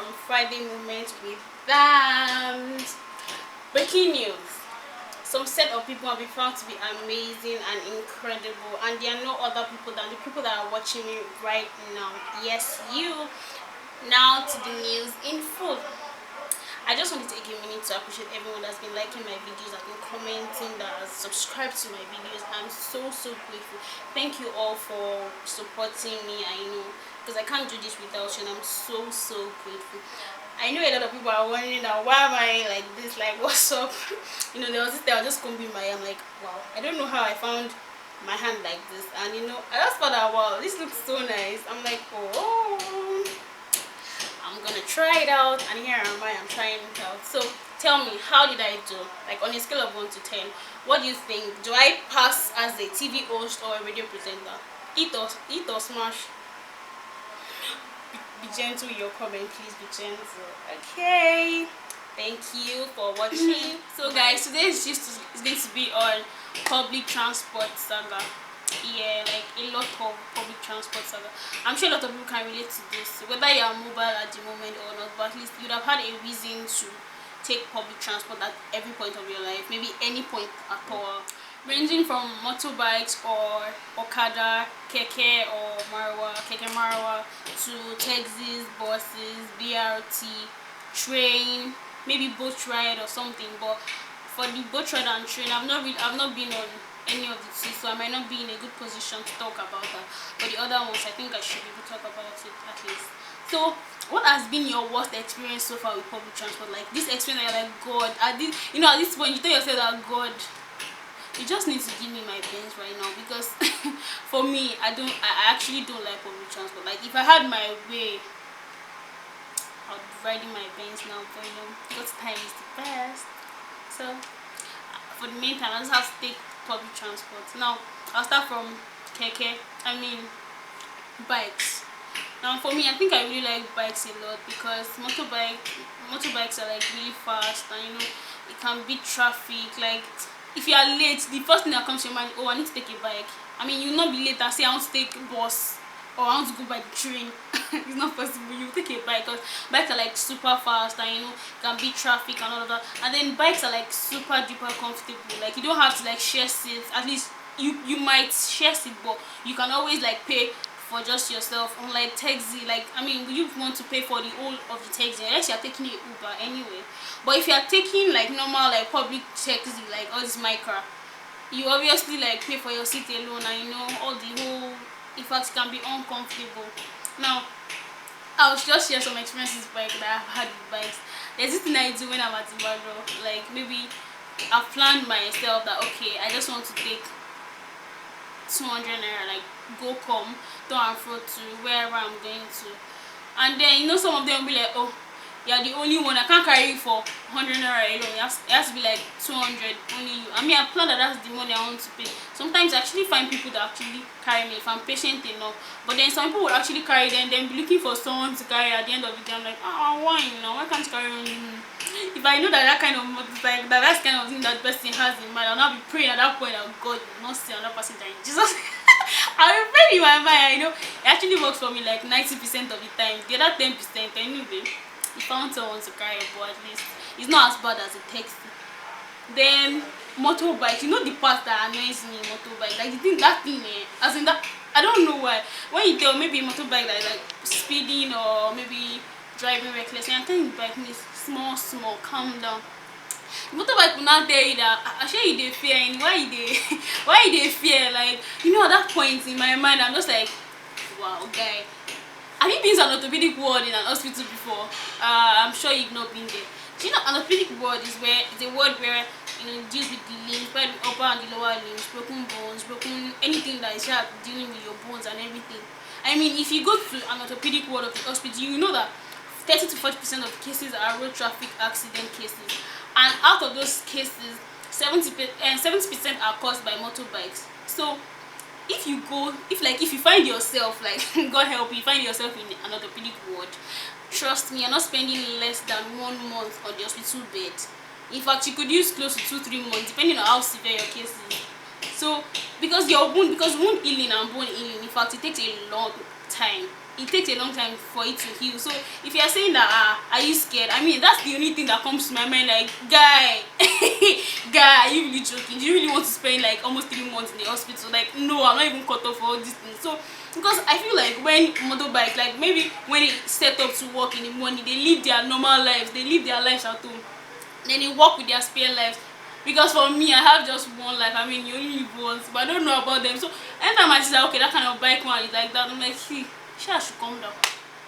from Friday Moment with BENZ. Breaking news. Some set of people have been found to be amazing and incredible, and they are no other people than the people that are watching me right now. Yes, you. Now to the news in full. I just want to take a minute to appreciate everyone that's been liking my videos, that's been commenting, that has subscribed to my videos. I'm so grateful. Thank you all for supporting me. I know, because I can't do this without you, and I'm so grateful. I know a lot of people are wondering that why am I like this, like what's up. There was this day I was just combing my hair. I'm like, wow, I don't know how I found my hand like this, and I just thought that, wow, this looks so nice. I'm like, oh, I'm gonna try it out, and here am I'm trying it out. So tell me, how did I do? Like on a scale of 1 to 10, what do you think? Do I pass as a TV host or a radio presenter? Eat or smash? Be gentle with your comment, please. Be gentle. Okay. Thank you for watching. So guys, today is going to be on public transport saga. Yeah, like a lot of public transport saga. I'm sure a lot of people can relate to this, whether you are mobile at the moment or not, but at least you'd have had a reason to take public transport at every point of your life, maybe any point at all, ranging from motorbikes or okada, keke or keke marwa, to taxis, buses, BRT, train, maybe boat ride or something. But for the boat ride and train, I've not been on any of the two, so I might not be in a good position to talk about that. But the other ones, I think I should be able to talk about it at least. So what has been your worst experience so far with public transport? Like this experience that you're like, God, at this point you tell yourself that, God, you just need to give me my BENZ right now, because for me, I actually don't like public transport. Like if I had my way, I'll be riding my BENZ now, but because time is the best. So for the meantime, I just have to take public transport. Now I'll start from bikes. Now for me, I think I really like bikes a lot, because motorbikes are like really fast, and it can beat traffic. Like if you are late, the first thing that comes to your mind, oh, I need to take a bike. I mean, you'll not be late and say I want to take bus or I want to go by the train. It's not possible. You take a bike, because bikes are like super fast, and can beat traffic and all of that. And then bikes are like super duper comfortable. Like you don't have to like share seats. At least you might share seat, but you can always like pay for just yourself. Unlike taxi, like I mean, you want to pay for the whole of the taxi unless you're taking an Uber anyway. But if you're taking like normal like public taxi, like all this micro, you obviously like pay for your seat alone, and all the whole, in fact, it can be uncomfortable. Now I'll just share some experiences that I've had with bikes. There's this thing I do when I'm at Ibadan. Like maybe I've planned myself that, okay, I just want to take 200 naira, like go come to and fro to wherever I'm going to. And then some of them will be like, oh, you're the only one, I can't carry you for 100 naira alone. It has to be like 200, only you. I mean, I plan that that's the money I want to pay. Sometimes I actually find people that actually carry me if I'm patient enough. But then some people would actually carry them, then be looking for someone to carry at the end of the day. I'm like, why why can't you carry me? If I know that kind of motorcycle, that's kind of thing that person has in mind, I'll not be praying at that point that God will not see another passenger in Jesus. I'll be praying in my mind. It actually works for me like 90% of the time. The other 10% anyway, if I want someone to carry, but at least it's not as bad as a taxi. Then motorbike, the part that annoys me in motorbike, like that thing, as in that, I don't know why. When you tell maybe motorbike that is like speeding or maybe driving recklessly, and telling the bike, small, calm down. Motorbike will not tell you that I share you dey fear, and why you dey fear. Like at that point in my mind, I'm just like, wow, guy, have you been to an orthopedic ward in an hospital before? I'm sure you've not been there. Do you know an orthopedic ward is a ward where it deals with the limbs, where the upper and the lower limbs, broken bones, anything that is dealing with your bones and everything. I mean, if you go to an orthopedic ward of the hospital, you know that 30 to 40% of cases are road traffic accident cases, and out of those cases, 70% are caused by motorbikes. So if you find yourself, like God help you, find yourself in an orthopedic ward, trust me, you're not spending less than 1 month on the hospital bed. In fact, you could use close to 2-3 months depending on how severe your case is. So because wound healing and bone healing, in fact, it takes a long time. it takes a long time for it to heal. So if you are saying that are you scared, I mean that's the only thing that comes to my mind, like guy. Guy, are you really joking? Do you really want to spend like almost 3 months in the hospital? Like no, I'm not even cut off for all these things. So because I feel like when motorbike, like maybe when they set up to work in the morning, they live their normal lives, they live their lives at home, then they work with their spare lives. Because for me, I have just one life. I mean, you only live once, but I don't know about them. So anytime I see that, okay, that kind of bike one is like that, I'm like, see, I should calm down.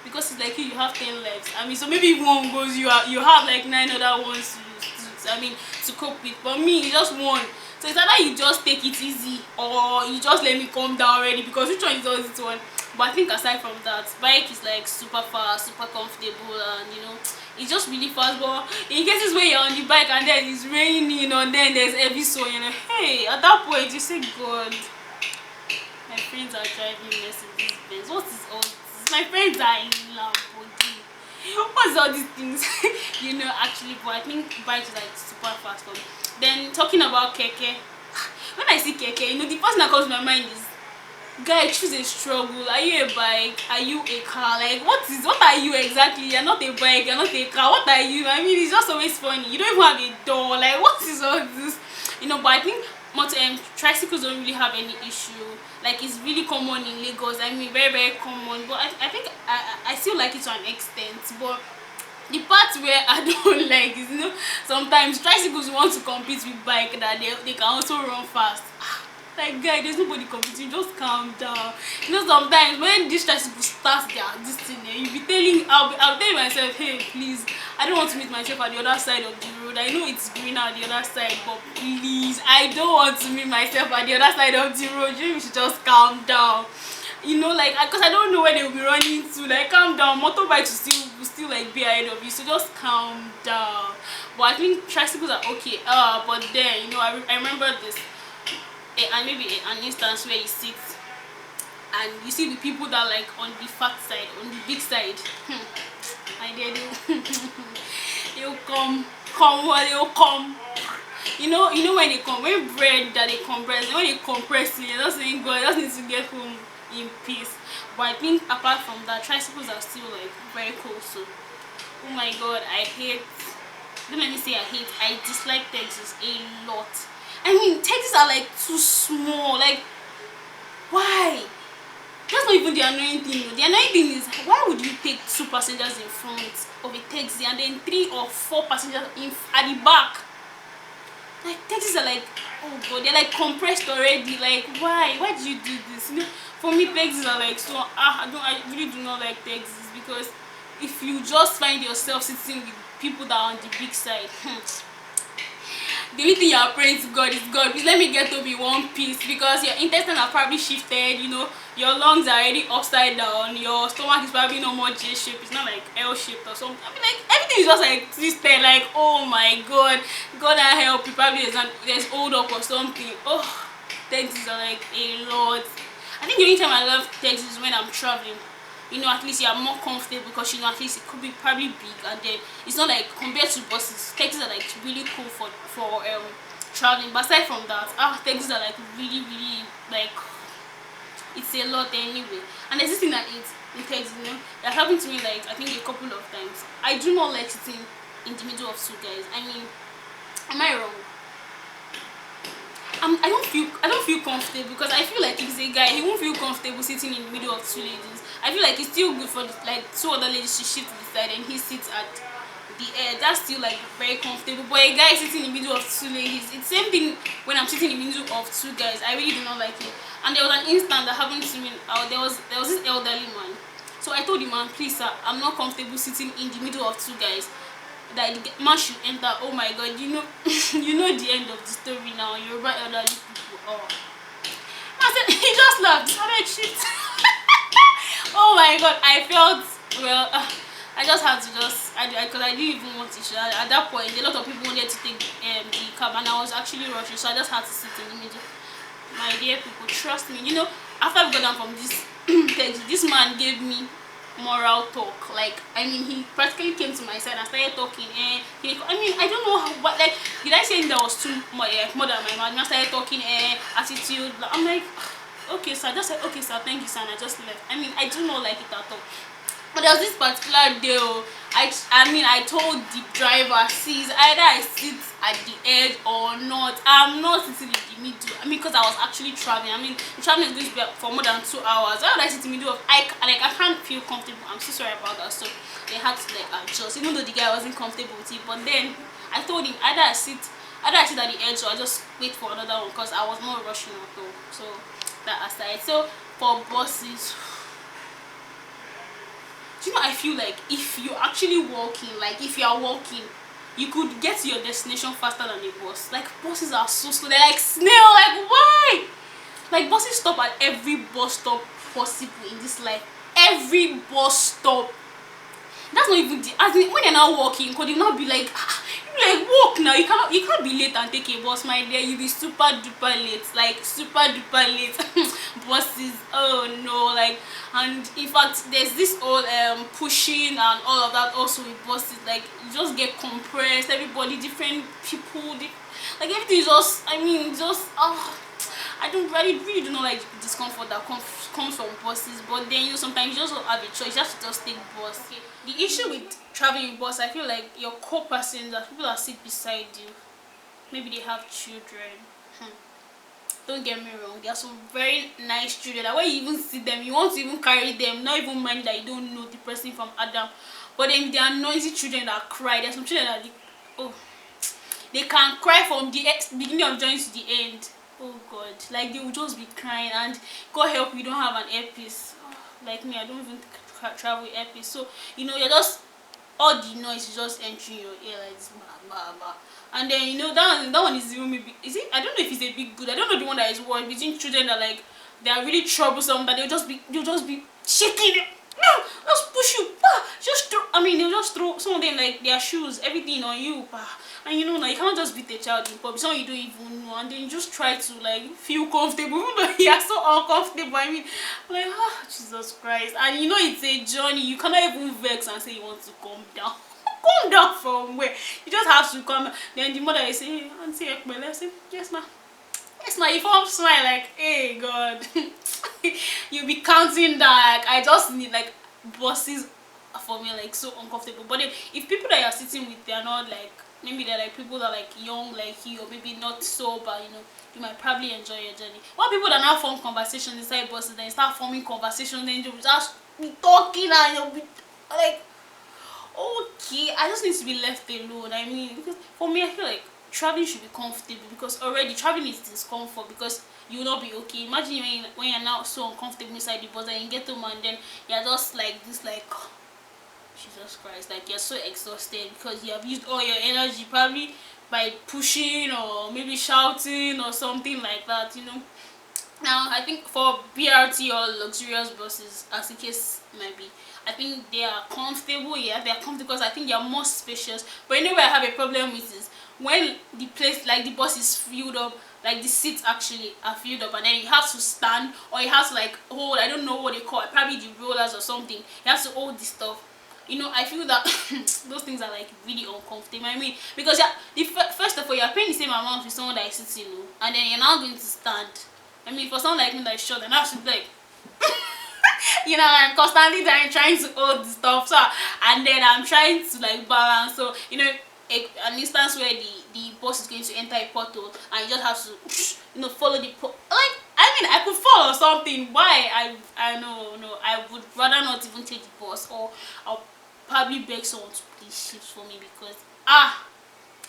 Because it's like you have 10 lives. I mean, so maybe if one goes, you have like 9 other ones I mean, to cope with. But me, it's just one. So it's either you just take it easy or you just let me calm down already, because which one is always this one? But I think aside from that, bike is like super fast, super comfortable, and you know, it's just really fast. But in cases where you're on the bike and then it's raining or then there's heavy snow, you know, hey, at that point you say, God, my friends are driving Mercedes Benz. What is all this? My friends are in Lamborghini. What's all these things? You know, actually, but I think bike is like super fast for me. Then talking about keke, when I see keke, you know, the first thing that comes to my mind is, guy, choose a struggle. Are you a bike? Are you a car? Like what are you exactly? You're not a bike, you're not a car. What are you? I mean, it's just always funny. You don't even have a door. Like what is all this? You know, but I think tricycles don't really have any issue. Like it's really common in Lagos. I mean, very very common. But I think I still like it to an extent. But the part where I don't like is, you know, sometimes tricycles want to compete with bike that they can also run fast. Like guy, there's nobody competing, just calm down. You know, sometimes when this tricycle starts this thing, you be telling, I'll tell myself, hey, please, I don't want to meet myself at the other side of the road. I know it's greener at the other side, but please, I don't want to meet myself at the other side of the road. You should just calm down. You know, like, because I don't know where they will be running to. Like, calm down. Motorbikes will still like be ahead of you, so just calm down. But I think tricycles are okay. But then, you know, I remember this, and maybe an instance where you sit and you see the people that like on the fat side, on the big side. I did they'll come, they'll come. You know when they come, when bread that they compress, when they compress it, you're just saying, God, I just need to get home in peace. But I think apart from that, tricycles are still like very cool. So oh my God, don't let me say I dislike taxis a lot. I mean, taxis are like too small. Like, why? That's not even the annoying thing. The annoying thing is, why would you take 2 passengers in front of a taxi and then 3 or 4 passengers at the back? Like, taxis are like, oh God, they're like compressed already. Like, why? Why do you do this? You know, for me, taxis are like so. I really do not like taxis, because if you just find yourself sitting with people that are on the big side, the only thing you are praying to God is, God, please let me get to be one piece, because your intestines are probably shifted, you know, your lungs are already upside down, your stomach is probably no more J-shaped, it's not like L-shaped or something. I mean, like, everything is just like twisted, like, oh my God, God I help you, probably there's hold up or something. Oh, taxis are like a lot. I think the only time I love taxis is when I'm traveling. You know, at least you are more comfortable, because you know, at least it could be probably big, and then it's not like compared to buses. Taxis are like really cool for traveling. But aside from that, taxis are like really like, it's a lot anyway. And there's this thing that it's in taxis, you know, that happened to me like I think a couple of times. I do not like sitting in the middle of 2 guys. I mean, am I wrong? I don't feel comfortable, because I feel like if he's a guy, he won't feel comfortable sitting in the middle of 2 ladies. I feel like it's still good for like 2 other ladies to shift to the side and he sits at the air. That's still like very comfortable. But a guy sitting in the middle of 2 ladies, it's same thing when I'm sitting in the middle of 2 guys. I really do not like it. And there was an instant that happened to me. There was this elderly man. So I told the man, please sir, I'm not comfortable sitting in the middle of 2 guys. That the man should enter. Oh my God, you know you know the end of the story now. You're right, elderly people. Oh, I said, he just laughed. I mean, shit. Oh my God, I felt, well, I just had to because I didn't even want to. At that point, a lot of people wanted to take the cab, and I was actually rushing, so I just had to sit in the middle. My dear people, trust me. You know, after we got down from this text, this man gave me moral talk. Like, I mean, he practically came to my side and started talking. I mean, I don't know what, like, did I say that was too more than my man? I started talking attitude. I'm like, okay sir. I just said okay sir, thank you sir, and I just left. I mean, I do not like it at all. But there was this particular day, oh, I told the driver, see, either I sit at the edge or not. I'm not sitting in the middle. I mean, because I was actually traveling. I mean, the traveling is going to be for more than 2 hours. Why would I sit in the middle of, I can't feel comfortable. I'm so sorry about that. So they had to like adjust, even though the guy wasn't comfortable with it. But then I told him either I sit at the edge or I just wait for another one, because I was not rushing at all. So that aside. So for buses, do you know, I feel like if you're actually walking, like if you are walking, you could get to your destination faster than a bus. Like buses are so slow, they're like snail. Like why? Like buses stop at every bus stop possible in this life. Every bus stop. That's not even the, as in, when you're now walking, could you not be like, you be like, walk now, you can't be late and take a bus, my dear. You'll be super duper late, like super duper late. Buses, oh no. Like, and in fact there's this whole pushing and all of that also with buses. Like you just get compressed, everybody, different people, like everything is just, I mean, just I don't really do not like the discomfort that comes from buses. But then you sometimes you just don't have a choice. You have to just take bus. Okay. The issue with traveling with bus, I feel like your co-passengers, people that sit beside you, maybe they have children. Don't get me wrong, there are some very nice children that when you even see them, you want to even carry them, not even mind that you don't know the person from Adam. But then there are noisy children that cry. There's some children that they can cry from the beginning of journey to the end. Oh god, like they will just be crying, and God help you don't have an earpiece. Like me, I don't even travel with earpiece, so you're just, all the noise is just entering your ear like this, bah, bah. And then that one is even maybe, is it, I don't know if it's a big good, I don't know the one that is worse between children that like they are really troublesome, that they'll just be shaking it. No, just push you, bah, just throw, I mean they'll just throw some of them like their shoes, everything on you, bah. And now you cannot just beat a child in public, someone you don't even know, and then you just try to like feel comfortable even though you are so uncomfortable. I mean, like, Jesus Christ. And it's a journey, you cannot even vex and say you want to calm down. Calm down from where? You just have to come. Then the mother is saying, hey, auntie Ekbele, I say, yes ma, yes ma. You form smile like, hey god. You'll be counting that. I just need, like, buses for me like so uncomfortable. But then if people that you're sitting with, they're not like, maybe they're like people that are like young like you, or maybe not sober, you might probably enjoy your journey. What people that now form conversations inside buses, then you start forming conversations, then you'll just be talking and you'll be like, okay, I just need to be left alone. I mean, because for me, I feel like traveling should be comfortable, because already traveling is discomfort, because you will not be okay. Imagine when you're now so uncomfortable inside the bus and you get home and then you're just like this, like, Jesus Christ, like you're so exhausted because you have used all your energy probably by pushing or maybe shouting or something like that. Now I think for BRT or luxurious buses, as the case might be, I think they are comfortable. Yeah, they are comfortable because I think they are more spacious. But anyway, I have a problem with is when the place, like the bus is filled up, like the seats actually are filled up, and then you have to stand, or you have to like hold, I don't know what they call it, probably the rollers or something. You have to hold the stuff. I feel that those things are like really uncomfortable. I mean, because first of all, you're paying the same amount with someone that is sitting, and then you're now going to stand. I mean, for someone like me that is short, and I should be like, I'm constantly trying to hold the stuff, so, and then I'm trying to like balance. So, an instance where the bus is going to enter a portal, and you just have to, follow the like. I mean, I could fall or something. Why? I know, no. I would rather not even take the bus, or I'll probably beg someone to please shift for me, because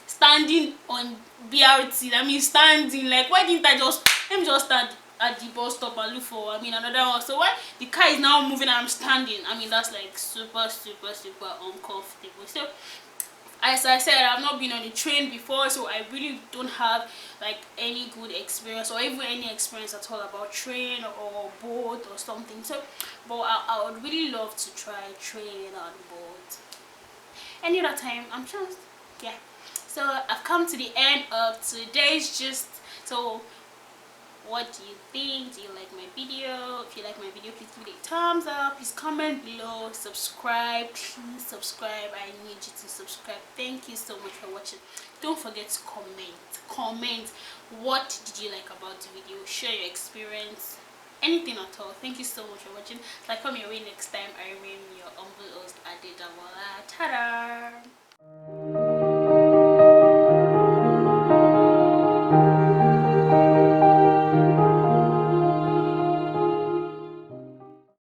standing on BRT, I mean standing, like, why didn't I just let me just stand at the bus stop and look for another one? So why the car is now moving and I'm standing? I mean, that's like super super super uncomfortable. So as I said, I've not been on a train before, so I really don't have like any good experience or even any experience at all about train or boat or something. So but I would really love to try train and boat any other time. I'm just, yeah. So I've come to the end of today's gist. So what do you think? Do you like my video? If you like my video, please give it a thumbs up. Please comment below. Subscribe. Please subscribe. I need you to subscribe. Thank you so much for watching. Don't forget to comment. What did you like about the video? Share your experience. anything at all. Thank you so much for watching. Till I come your way next time, I remain your humble host.